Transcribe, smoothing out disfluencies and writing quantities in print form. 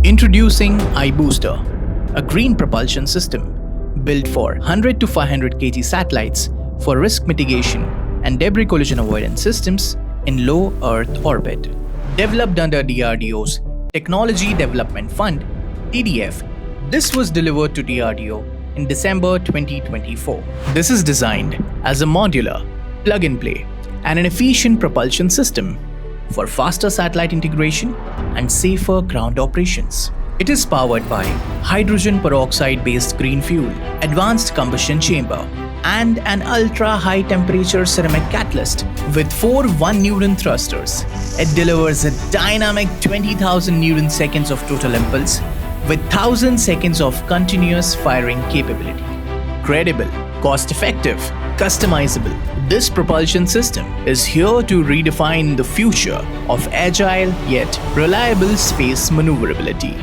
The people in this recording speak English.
Introducing iBooster, a green propulsion system built for 100 to 500 kg satellites for risk mitigation and debris collision avoidance systems in low Earth orbit. Developed under DRDO's Technology Development Fund, TDF, this was delivered to DRDO in December 2024. This is designed as a modular, plug-and-play, and an efficient propulsion system for faster satellite integration and safer ground operations. It is powered by hydrogen peroxide-based green fuel, advanced combustion chamber, and an ultra-high temperature ceramic catalyst with 4 1-Newton thrusters. It delivers a dynamic 20,000 Newton seconds of total impulse with 1,000 seconds of continuous firing capability. Credible, cost-effective, customizable, this propulsion system is here to redefine the future of agile yet reliable space maneuverability.